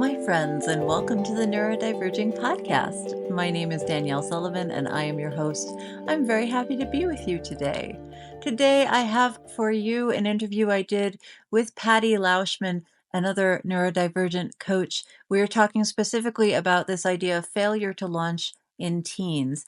my friends, and welcome to the Neurodiverging podcast. My name is Danielle Sullivan, and I am your host. I'm very happy to be with you today. Today, I have for you an interview I did with Patty Laushman, another neurodivergent coach. We are talking specifically about this idea of failure to launch in teens.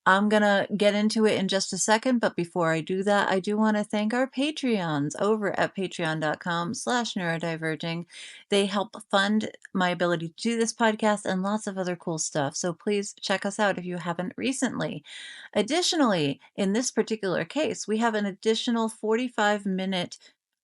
I'm going to get into it in just a second, but before I do that, I do want to thank our Patreons over at patreon.com/neurodiverging. They help fund my ability to do this podcast and lots of other cool stuff. So please check us out if you haven't recently. Additionally, in this particular case, we have an additional 45-minute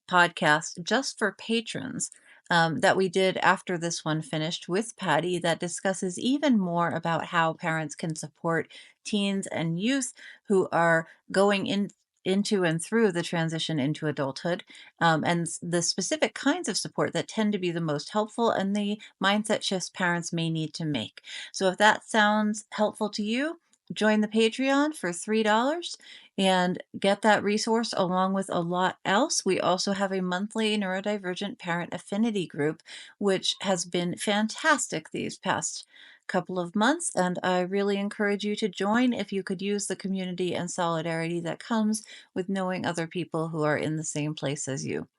podcast just for patrons that we did after this one finished with Patty that discusses even more about how parents can support teens and youth who are going into and through the transition into adulthood, and the specific kinds of support that tend to be the most helpful and the mindset shifts parents may need to make. So if that sounds helpful to you, join the Patreon for $3 and get that resource along with a lot else. We also have a monthly neurodivergent parent affinity group, which has been fantastic these past couple of months, and I really encourage you to join if you could use the community and solidarity that comes with knowing other people who are in the same place as you.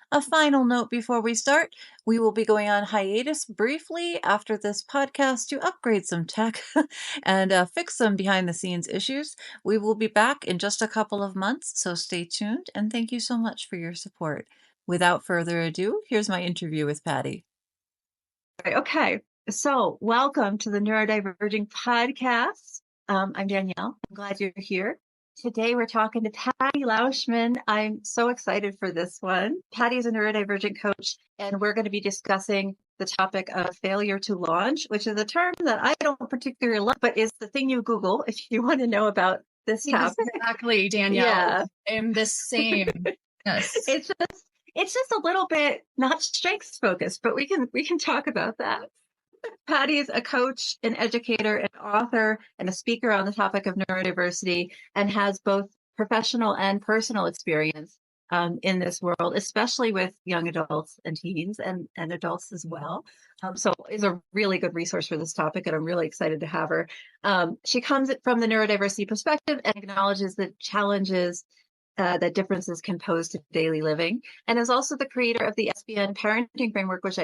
A final note before we start, we will be going on hiatus briefly after this podcast to upgrade some tech and fix some behind the scenes issues. We will be back in just a couple of months, so stay tuned and thank you so much for your support. Without further ado, here's my interview with Patty. Okay, so welcome to the Neurodiverging podcast. I'm Danielle. I'm glad you're here. Today we're talking to Patty Laushman. I'm so excited for this one. Patty is a neurodivergent coach, and we're going to be discussing the topic of failure to launch, which is a term that I don't particularly love, but is the thing you Google if you want to know about this topic. Exactly, Danielle. Yeah. I'm the same. Yes. It's just a little bit not strengths focused, but we can talk about that. Patty is a coach, an educator, an author, and a speaker on the topic of neurodiversity, and has both professional and personal experience in this world, especially with young adults and teens and adults as well. So is a really good resource for this topic, and I'm really excited to have her. She comes from the neurodiversity perspective and acknowledges the challenges that differences can pose to daily living, and is also the creator of the SBN parenting framework, which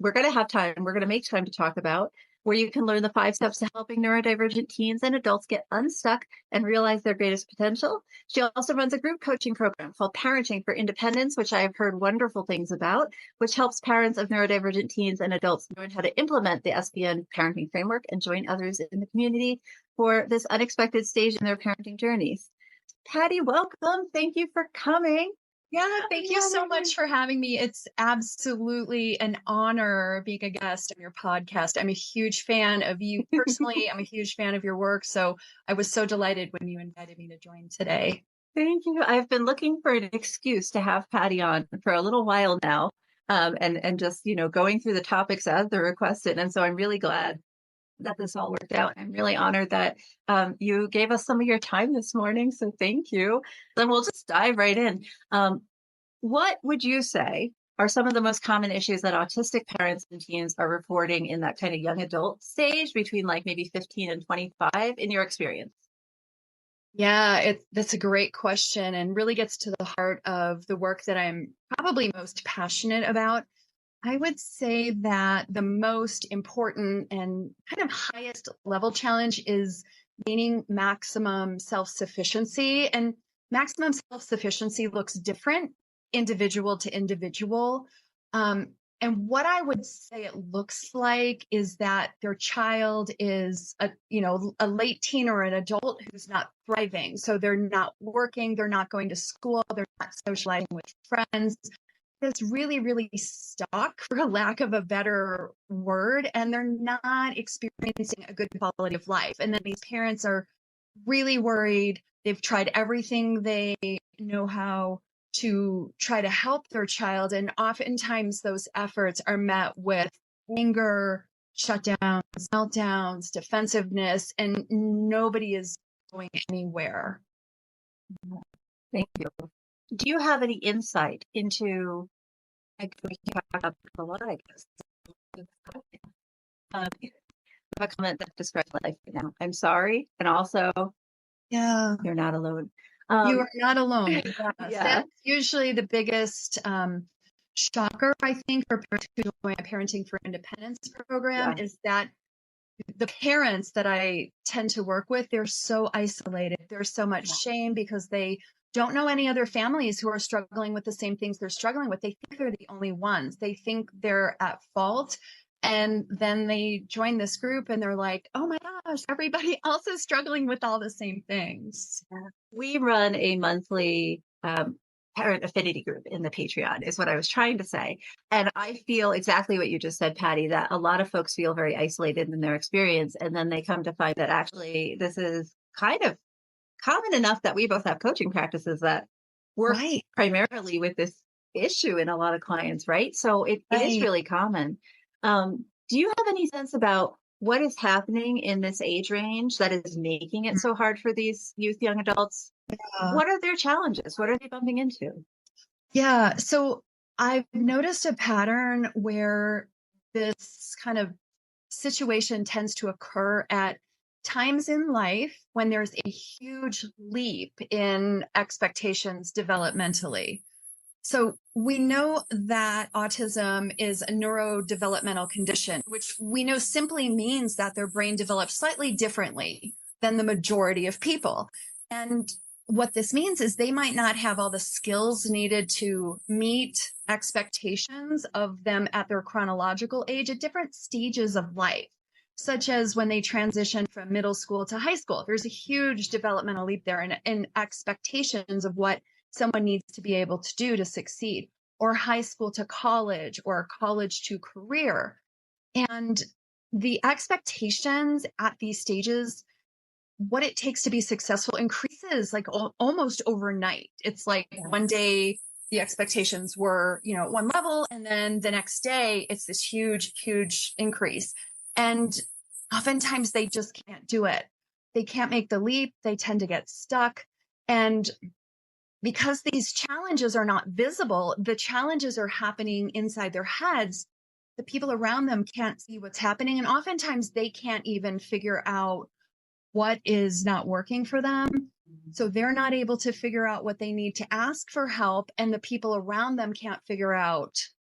we're going to have time, we're going to make time to talk about, where you can learn the 5 steps to helping neurodivergent teens and adults get unstuck and realize their greatest potential. She also runs a group coaching program called Parenting for Independence, which I have heard wonderful things about, which helps parents of neurodivergent teens and adults learn how to implement the SBN parenting framework and join others in the community for this unexpected stage in their parenting journeys. Patty, welcome. Thank you for coming. Yeah, thank you so much for having me. It's absolutely an honor being a guest on your podcast. I'm a huge fan of you personally. I'm a huge fan of your work. So I was so delighted when you invited me to join today. Thank you. I've been looking for an excuse to have Patty on for a little while now, and just, going through the topics as they're requested. And so I'm really glad that this all worked out. I'm really honored that you gave us some of your time this morning. So thank you. Then we'll just dive right in. What would you say are some of the most common issues that autistic parents and teens are reporting in that kind of young adult stage between like maybe 15 and 25 in your experience? Yeah, that's a great question and really gets to the heart of the work that I'm probably most passionate about. I would say that the most important and kind of highest level challenge is gaining maximum self-sufficiency. And maximum self-sufficiency looks different individual to individual. And what I would say it looks like is that their child is a late teen or an adult who's not thriving. So they're not working, they're not going to school, they're not socializing with friends. It's really, really stuck, for lack of a better word, and they're not experiencing a good quality of life. And then these parents are really worried. They've tried everything they know how to try to help their child. And oftentimes those efforts are met with anger, shutdowns, meltdowns, defensiveness, and nobody is going anywhere. Thank you. Do you have any insight into, like, we can talk about a lot, I guess, You have a comment that describes life right now. I'm sorry, and also Yeah. you're not alone. You Um, are not alone. Yes, yeah, that's usually the biggest shocker, I think, for parents who join a Parenting for Independence program yeah, is that the parents that I tend to work with, they're so isolated. There's so much yeah. shame because they don't know any other families who are struggling with the same things they're struggling with. They think they're the only ones. They think they're at fault. And then they join this group and they're like, oh my gosh, everybody else is struggling with all the same things. Yeah. We run a monthly parent affinity group in the Patreon, is what I was trying to say. And I feel exactly what you just said, Patty, that a lot of folks feel very isolated in their experience. And then they come to find that actually this is kind of common enough that we both have coaching practices that work Right, primarily with this issue in a lot of clients, right? So it is right. really common. Do you have any sense about what is happening in this age range that is making it so hard for these youth, young adults? Uh, What are their challenges? What are they bumping into? yeah. So I've noticed a pattern where this kind of situation tends to occur at times in life when there's a huge leap in expectations developmentally. So we know that autism is a neurodevelopmental condition, which we know simply means that their brain develops slightly differently than the majority of people. And what this means is they might not have all the skills needed to meet expectations of them at their chronological age at different stages of life, such as when they transition from middle school to high school. There's a huge developmental leap there in expectations of what someone needs to be able to do to succeed, or high school to college, or college to career. And the expectations at these stages, what it takes to be successful increases like almost overnight. It's like Yeah. one day the expectations were, at one level, and then the next day it's this huge, huge increase. And oftentimes they just can't do it. They can't make the leap. They tend to get stuck. And because these challenges are not visible, the challenges are happening inside their heads. The people around them can't see what's happening. And oftentimes they can't even figure out what is not working for them. So they're not able to figure out what they need to ask for help. And the people around them can't figure out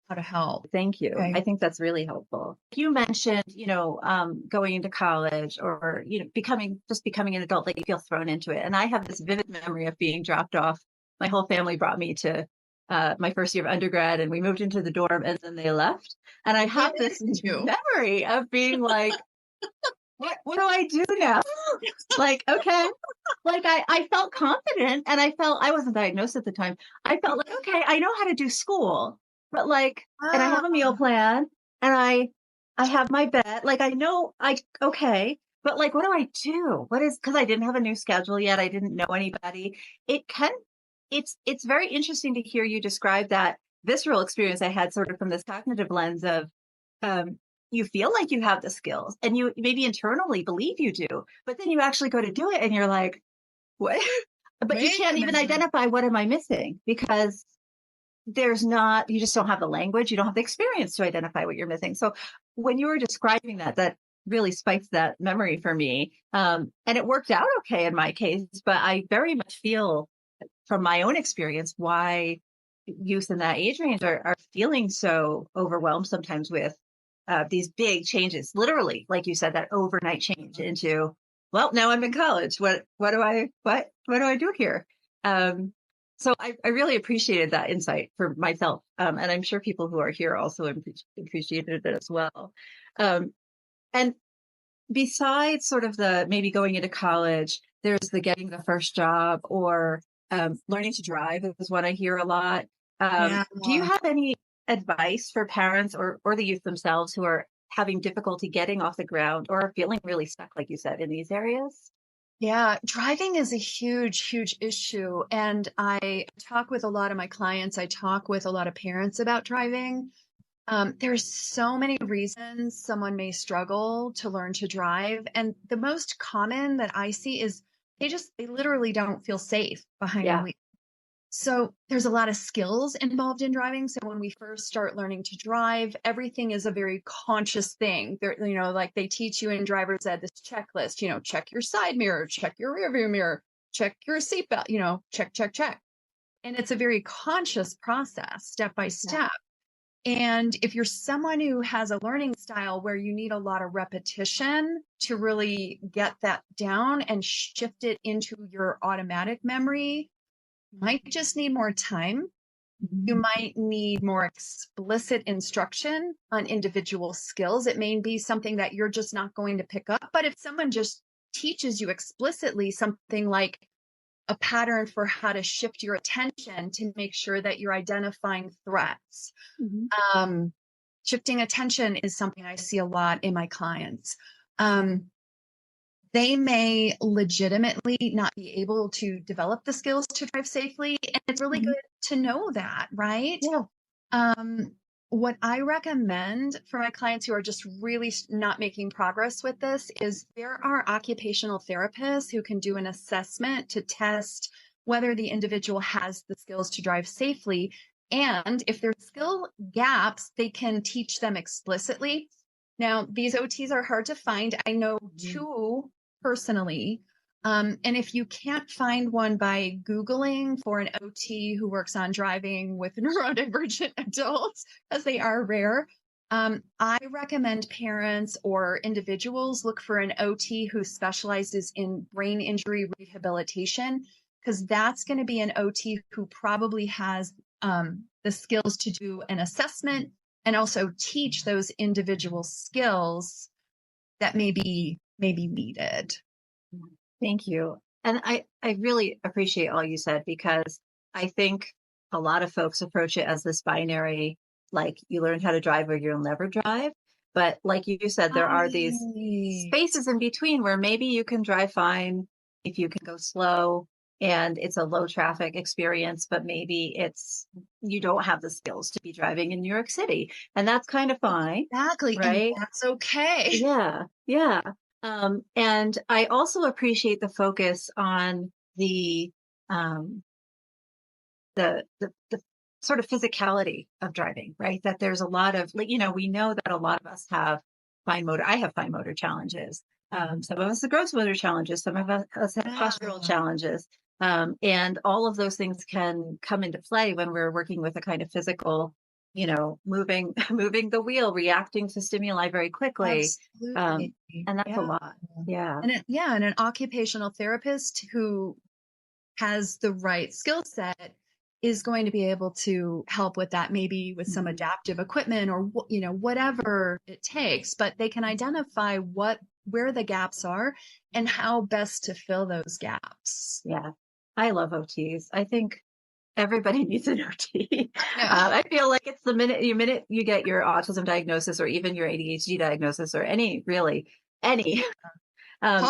how to help. Thank you. Okay. I think that's really helpful. You mentioned, going into college or, becoming an adult, like you feel thrown into it. And I have this vivid memory of being dropped off. My whole family brought me to my first year of undergrad and we moved into the dorm and then they left. And I What have did this you? memory of being like, what do I do now? Like, okay. Like I felt confident and I wasn't diagnosed at the time. I felt like, okay, I know how to do school, but like, and I Ah, have a meal plan and I have my bed. Like I know okay, but like, what do I do? Because I didn't have a new schedule yet. I didn't know anybody. It can, it's very interesting to hear you describe that visceral experience I had sort of from this cognitive lens of, um, you feel like you have the skills and you maybe internally believe you do, but then you actually go to do it and you're like, what? But you wait can't a even minute. identify what am I missing because you just don't have the language, you don't have the experience to identify what you're missing. So when you were describing that really spiked that memory for me. And it worked out okay in my case, but I very much feel from my own experience why youth in that age range are feeling so overwhelmed sometimes with these big changes, literally, like you said, that overnight change into, well, now I'm in college. What do I do here? Um, so I really appreciated that insight for myself. And I'm sure people who are here also appreciated it as well. Um, and besides sort of the maybe going into college, there's the getting the first job or learning to drive is what I hear a lot. Yeah. Do you have any advice for parents or the youth themselves who are having difficulty getting off the ground or are feeling really stuck, like you said, in these areas? Yeah, driving is a huge, huge issue. And I talk with a lot of my clients, I talk with a lot of parents about driving. There's so many reasons someone may struggle to learn to drive. And the most common that I see is they literally don't feel safe behind the Yeah. wheel. So there's a lot of skills involved in driving. So when we first start learning to drive, everything is a very conscious thing. Like they teach you in driver's ed this checklist, check your side mirror, check your rear view mirror, check your seatbelt, check, check, check. And it's a very conscious process, step by Yeah. step. And if you're someone who has a learning style where you need a lot of repetition to really get that down and shift it into your automatic memory, you might just need more time. You Mhm. might need more explicit instruction on individual skills. It may be something that you're just not going to pick up. But if someone just teaches you explicitly something like a pattern for how to shift your attention to make sure that you're identifying threats, Mhm. um, shifting attention is something I see a lot in my clients. Um, they may legitimately not be able to develop the skills to drive safely. And it's really Mhm. good to know that, right? Yeah. Um, what I recommend for my clients who are just really not making progress with this is there are occupational therapists who can do an assessment to test whether the individual has the skills to drive safely. And if there's skill gaps, they can teach them explicitly. Now, these OTs are hard to find. I know Mhm. two personally. And if you can't find one by Googling for an OT who works on driving with neurodivergent adults, as they are rare, I recommend parents or individuals look for an OT who specializes in brain injury rehabilitation, because that's going to be an OT who probably has the skills to do an assessment and also teach those individual skills that may be needed. Thank you. And I really appreciate all you said because I think a lot of folks approach it as this binary, like you learn how to drive or you'll never drive. But like you said, there are these Right. spaces in between where maybe you can drive fine if you can go slow and it's a low traffic experience, but maybe it's you don't have the skills to be driving in New York City. And that's kind of fine, Exactly, and right? that's okay. Yeah, yeah. And I also appreciate the focus on um, the sort of physicality of driving, right? That there's a lot of like, we know that a lot of us have fine motor. I have fine motor challenges. Some of us have gross motor challenges. Some of us have postural Yeah, challenges. And all of those things can come into play when we're working with a kind of physical, moving moving the wheel, reacting to stimuli very quickly. absolutely. Um, and that's a Yeah. lot. Yeah. And an occupational therapist who has the right skill set is going to be able to help with that, maybe with some Mhm. adaptive equipment or whatever it takes, but they can identify where the gaps are and how best to fill those gaps. Yeah. I love OTs. I think everybody needs an OT. I know. I feel like it's the minute you get your autism diagnosis or even your ADHD diagnosis or any, Call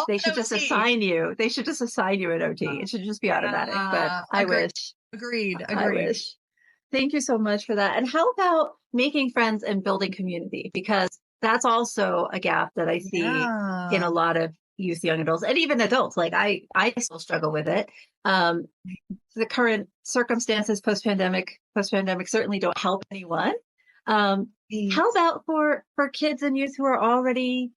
they an should just OT. assign you. They should just assign you an OT. It should just be automatic. But I Agreed. wish, Agreed. I Agreed. wish. Thank you so much for that. And how about making friends and building community? Because that's also a gap that I see in Yeah. a lot of youth, young adults, and even adults. Like I still struggle with it. Um, the current circumstances post pandemic certainly don't help anyone. Um, how Right. about for kids and youth who are already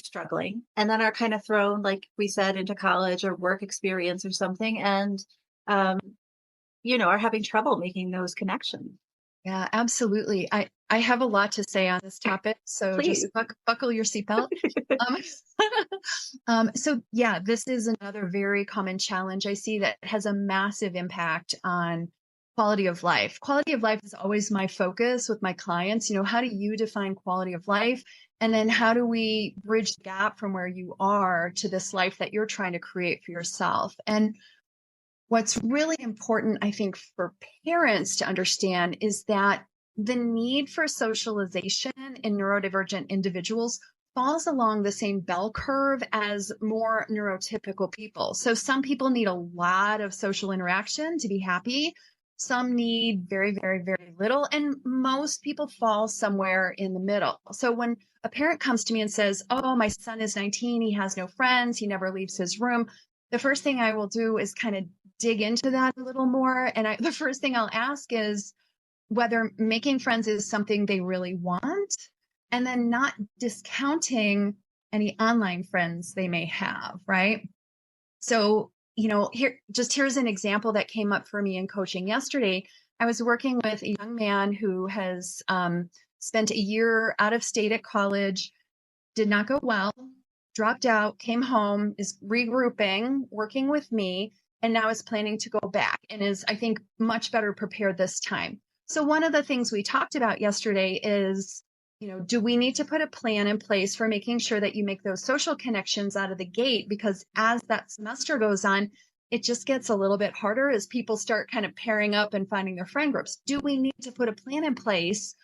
struggling and then are kind of thrown, like we said, into college or work experience or something, and um, are having trouble making those connections? Yeah, absolutely. I have a lot to say on this topic, so Please. just buckle your seatbelt. Um, so yeah, this is another very common challenge I see that has a massive impact on quality of life. Quality of life is always my focus with my clients. How do you define quality of life? And then how do we bridge the gap from where you are to this life that you're trying to create for yourself? And what's really important, I think, for parents to understand is that the need for socialization in neurodivergent individuals falls along the same bell curve as more neurotypical people. So some people need a lot of social interaction to be happy. Some need very, very, very little. And most people fall somewhere in the middle. So when a parent comes to me and says, "Oh, my son is 19, he has no friends, he never leaves his room," the first thing I will do is kind of dig into that a little more. And the first thing I'll ask is whether making friends is something they really want, and then not discounting any online friends they may have, right? So, here's an example that came up for me in coaching yesterday. I was working with a young man who has spent a year out of state at college, did not go well, dropped out, came home, is regrouping, working with me, and now is planning to go back and is, I think, much better prepared this time. So one of the things we talked about yesterday is, do we need to put a plan in place for making sure that you make those social connections out of the gate? Because as that semester goes on, it just gets a little bit harder as people start kind of pairing up and finding their friend groups. Do we need to put a plan in place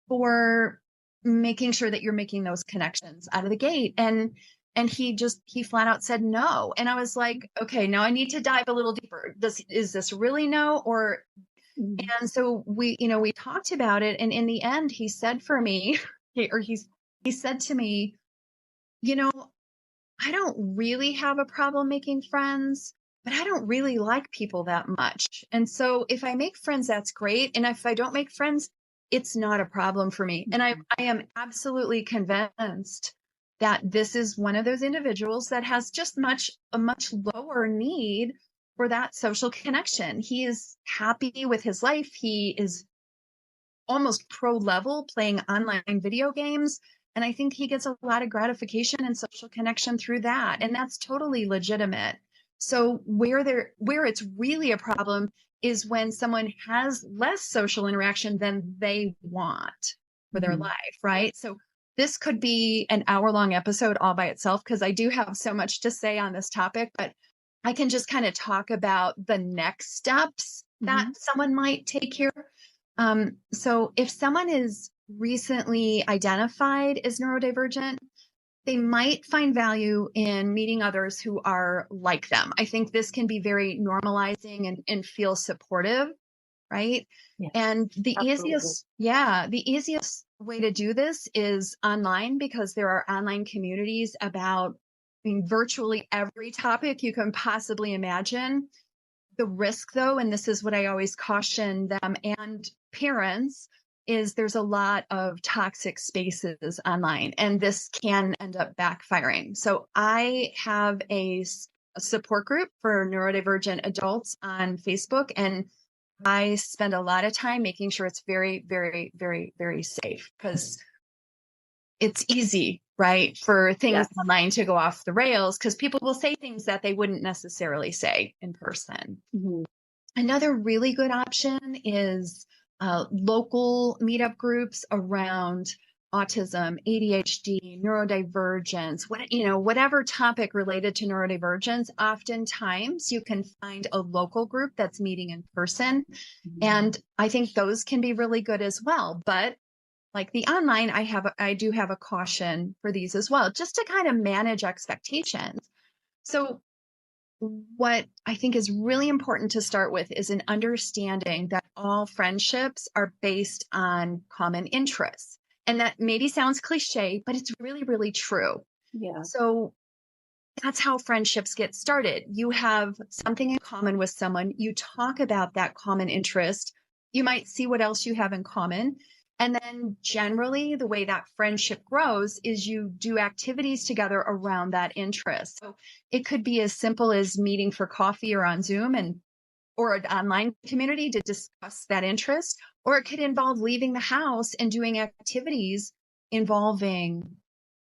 for making sure that you're making those connections out of the gate? And he flat out said no. And I was like, okay, now I need to dive a little deeper. Is this really no? Or and so we talked about it, and in the end he said for me he said to me, you know I don't really have a problem making friends, but I don't really like people that much. And so if I make friends, that's great. And if I don't make friends, it's not a problem for me. And I am absolutely convinced that this is one of those individuals that has just a much lower need for that social connection. He is happy with his life. He is almost pro level playing online video games. And I think he gets a lot of gratification and social connection through that. And that's totally legitimate. So where it's really a problem is when someone has less social interaction than they want for their life, right? So this could be an hour-long episode all by itself, because I do have so much to say on this topic, but I can just kind of talk about the next steps that someone might take here. So if someone is recently identified as neurodivergent, they might find value in meeting others who are like them. I think this can be very normalizing and feel supportive, right? Yes, And the absolutely. easiest way to do this is online, because there are online communities about, virtually every topic you can possibly imagine. The risk, though, and this is what I always caution them and parents, is there's a lot of toxic spaces online, and this can end up backfiring. So I have a support group for neurodivergent adults on Facebook, and I spend a lot of time making sure it's very, very, very, very safe, because it's easy, right, for things Yes. online to go off the rails, because people will say things that they wouldn't necessarily say in person. Another really good option is local meetup groups around autism, ADHD, neurodivergence, whatever topic related to neurodivergence. Oftentimes you can find a local group that's meeting in person. And I think those can be really good as well. But like the online, I do have a caution for these as well, just to kind of manage expectations. So what I think is really important to start with is an understanding that all friendships are based on common interests. And that maybe sounds cliche, but it's really, really true. Yeah. So that's how friendships get started. You have something in common with someone, you talk about that common interest, you might see what else you have in common. And then generally, the way that friendship grows is you do activities together around that interest. So it could be as simple as meeting for coffee or on Zoom or an online community to discuss that interest, or it could involve leaving the house and doing activities involving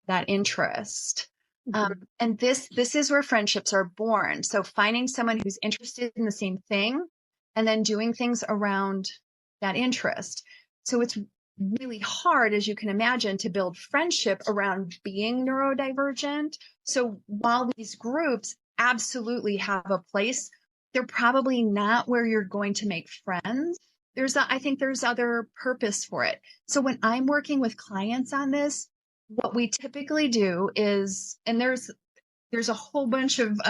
that interest. And this is where friendships are born. So finding someone who's interested in the same thing and then doing things around that interest. So it's really hard, as you can imagine, to build friendship around being neurodivergent. So while these groups absolutely have a place, they're probably not where you're going to make friends. I think there's other purpose for it. So when I'm working with clients on this, what we typically do is, and there's a whole bunch of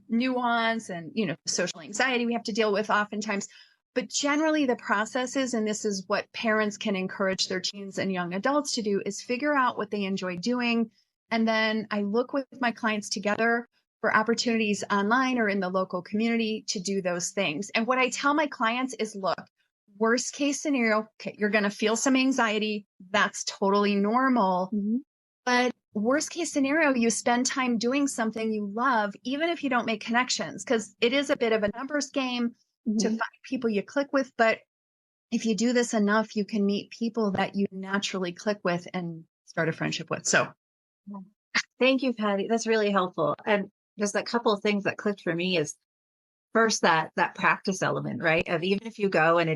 nuance and social anxiety we have to deal with oftentimes, but generally the process is, and this is what parents can encourage their teens and young adults to do, is figure out what they enjoy doing, and then I look with my clients together for opportunities online or in the local community to do those things. And what I tell my clients is, look, worst case scenario, okay, you're going to feel some anxiety. That's totally normal. Mhm. But worst case scenario, you spend time doing something you love, even if you don't make connections, because it is a bit of a numbers game to Mhm. find people you click with. But if you do this enough, you can meet people that you naturally click with and start a friendship with. So, Thank you, Patty. That's really helpful. And just a couple of things that clicked for me is first that practice element, right? Of even if you go and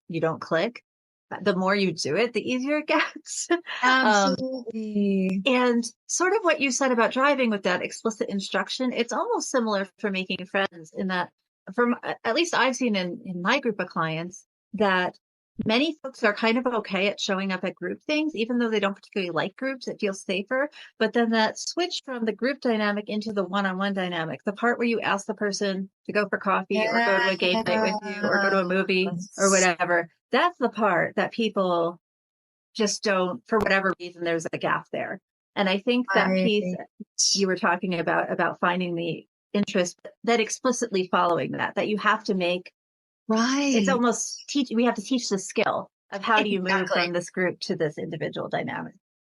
you don't click, the more you do it, the easier it gets. um, absolutely. and sort of what you said about driving with that explicit instruction, it's almost similar for making friends in that, from at least I've seen in my group of clients, that many folks are kind of okay at showing up at group things, even though they don't particularly like groups. It feels safer. But then that switch from the group dynamic into the one-on-one dynamic, the part where you ask the person to go for coffee or go to a game night with you or go to a movie or Yes. whatever, that's the part that people just don't, for whatever reason, there's a gap there. And I think that piece Right. you were talking about finding the interest, that explicitly following that you have to make, it's Right. almost we have to teach the skill of how do you move Exactly. from this group to this individual dynamic.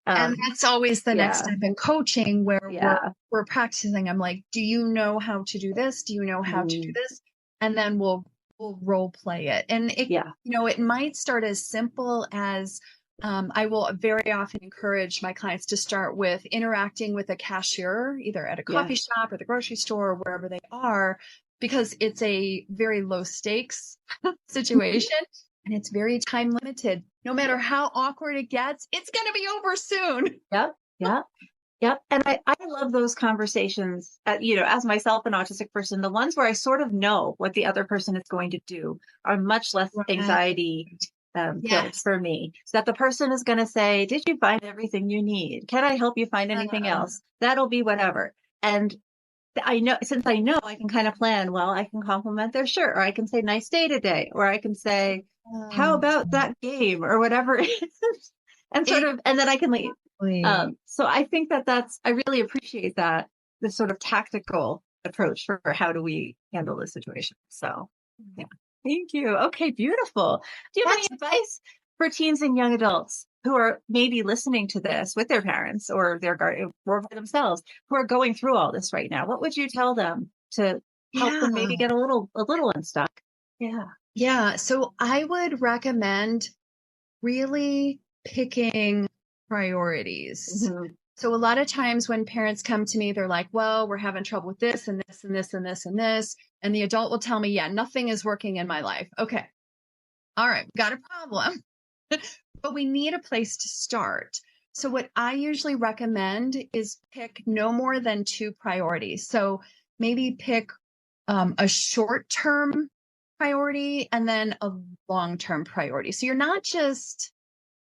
And Um, that's always the next yeah, step in coaching where yeah, we're practicing. I'm like, do you know how to do this? Do you know how to do mm, this? And then we'll role play it. And it, yeah, it might start as simple as I will very often encourage my clients to start with interacting with a cashier, either at a yeah, coffee shop or the grocery store or wherever they are, because it's a very low stakes situation and it's very time limited. No matter how awkward it gets, it's going to be over soon. yep, yep. Yep. And I love those conversations, as myself, an autistic person, the ones where I sort of know what the other person is going to do are much less Right. anxiety filled Yes. for me. So that the person is going to say, did you find everything you need? Can I help you find anything Uh, else? That'll be whatever. And I know, since I know, I can kind of plan, well, I can compliment their shirt, or I can say nice day today, or I can say, how um, about that game or whatever it is, and sort of, and then I can leave. exactly. So I think I really appreciate that, this sort of tactical approach for how do we handle this situation. So yeah, thank you. Okay, beautiful. Do you have any That's advice for teens and young adults who are maybe listening to this with their parents or their guardian or by themselves, who are going through all this right now? What would you tell them to help yeah. them maybe get a little unstuck? Yeah. Yeah. So I would recommend really picking priorities. Mhm. So a lot of times when parents come to me, they're like, well, we're having trouble with this and this and this and this and this. And the adult will tell me, yeah, nothing is working in my life. Okay. All right. Got a problem. But we need a place to start. So what I usually recommend is pick no more than two priorities. So maybe pick a short-term priority and then a long-term priority. So you're not just,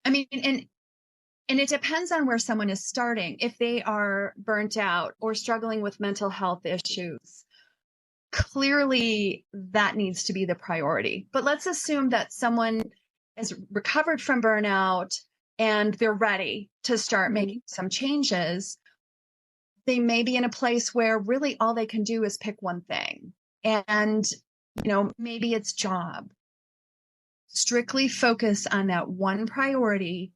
I mean, and it depends on where someone is starting. If they are burnt out or struggling with mental health issues, clearly that needs to be the priority. But let's assume that someone has recovered from burnout and they're ready to start Mhm. making some changes. They may be in a place where really all they can do is pick one thing. And, maybe it's job. Strictly focus on that one priority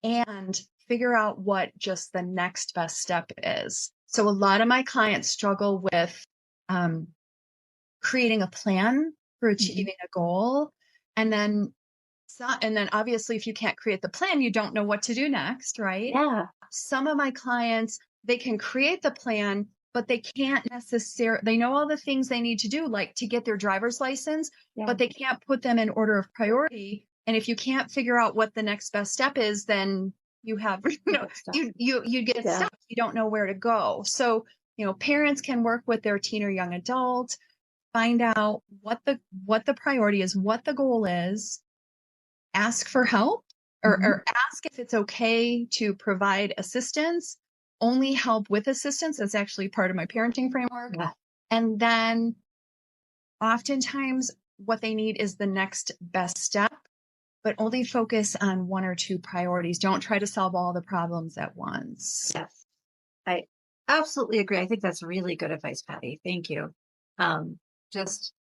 and figure out what just the next best step is. So a lot of my clients struggle with um, creating a plan for Mhm. achieving a goal. And then, and then obviously, if you can't create the plan, you don't know what to do next, right? Yeah. Some of my clients, they can create the plan, but they can't necessarily, they know all the things they need to do, like to get their driver's license, Yeah. but they can't put them in order of priority. And if you can't figure out what the next best step is, then you have, You get stuck. you get Yeah. stuck. You don't know where to go. So, parents can work with their teen or young adult, find out what the priority is, what the goal is, ask for help Mhm. or ask if it's okay to provide assistance, only help with assistance. That's actually part of my parenting framework. Yeah. And then oftentimes what they need is the next best step, but only focus on one or two priorities. Don't try to solve all the problems at once. Yes. I absolutely agree. I think that's really good advice, Patty. Thank you. Um, just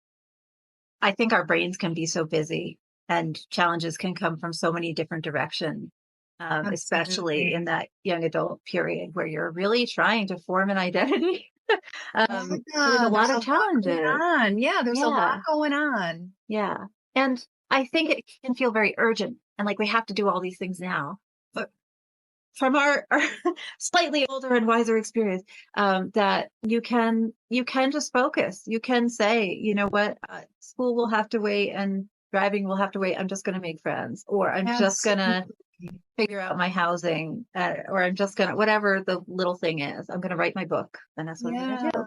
I think our brains can be so busy and challenges can come from so many different directions, especially Absolutely. in that young adult period where you're really trying to form an identity. There's a Yeah, lot there's a of lot going challenges. on. Yeah, there's a lot Yeah, going on. yeah. And I think it can feel very urgent and like we have to do all these things now. But from our slightly older and wiser experience, that you can just focus. You can say, you know what, school will have to wait and driving will have to wait. I'm just going to make friends, or I'm just going to Absolutely. figure out my housing, or I'm just going to whatever the little thing is. I'm going to write my book, and that's what I'm going to Yeah. do.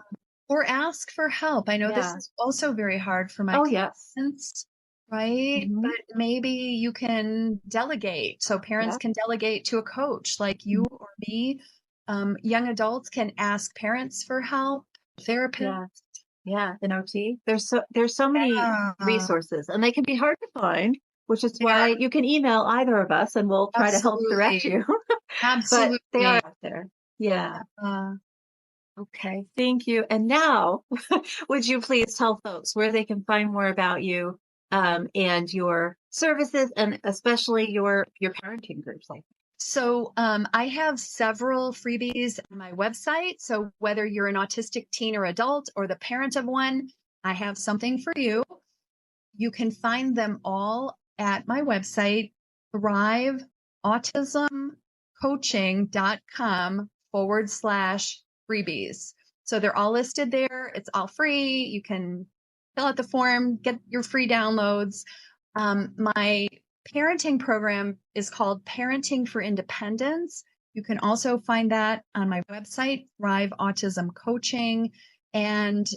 Or ask for help. I know this Yeah. is also very hard for my Oh yes. clients, right? Hmm. But maybe you can delegate. So parents Yeah. can delegate to a coach like you Mhm. or me. Young adults can ask parents for help, therapists. Yeah. Yeah, an OT. There's so many Yeah, resources and they can be hard to find, which is they are why you can email either of us and we'll try to help direct absolutely, you. But they are absolutely. out there. Yeah. Uh, Okay. Thank you. And now, would you please tell folks where they can find more about you, and your services, and especially your parenting groups? Like, So I have several freebies on my website. So whether you're an autistic teen or adult or the parent of one, I have something for you. You can find them all at my website, thriveautismcoaching.com/freebies. So they're all listed there. It's all free. You can fill out the form, get your free downloads. My parenting program is called Parenting for Independence. You can also find that on my website, Thrive Autism Coaching. And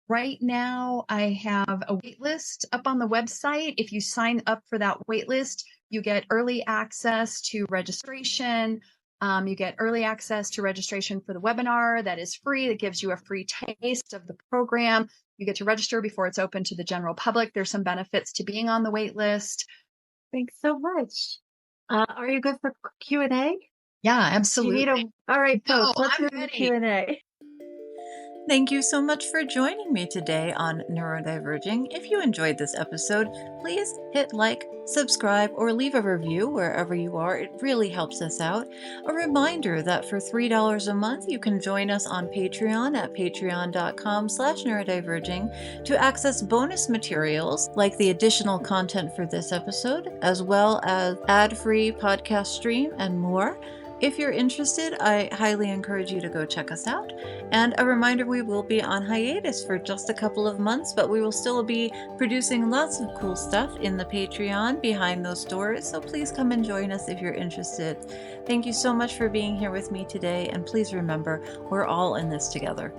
right now, I have a wait list up on the website. If you sign up for that wait list, you get early access to registration. You get early access to registration for the webinar that is free, that gives you a free taste of the program. You get to register before it's open to the general public. There's some benefits to being on the wait list. thanks so much. Are you good for Q&A? Yeah, Do you need a absolutely. All right, No, folks, let's I'm move into ready. Q&A. Thank you so much for joining me today on Neurodiverging. If you enjoyed this episode, please hit like, subscribe, or leave a review wherever you are. It really helps us out. A reminder that for $3 a month, you can join us on Patreon at patreon.com/neurodiverging to access bonus materials like the additional content for this episode, as well as ad-free podcast stream and more. If you're interested, I highly encourage you to go check us out. And a reminder, we will be on hiatus for just a couple of months, but we will still be producing lots of cool stuff in the Patreon behind those doors. So please come and join us if you're interested. Thank you so much for being here with me today. And please remember, we're all in this together.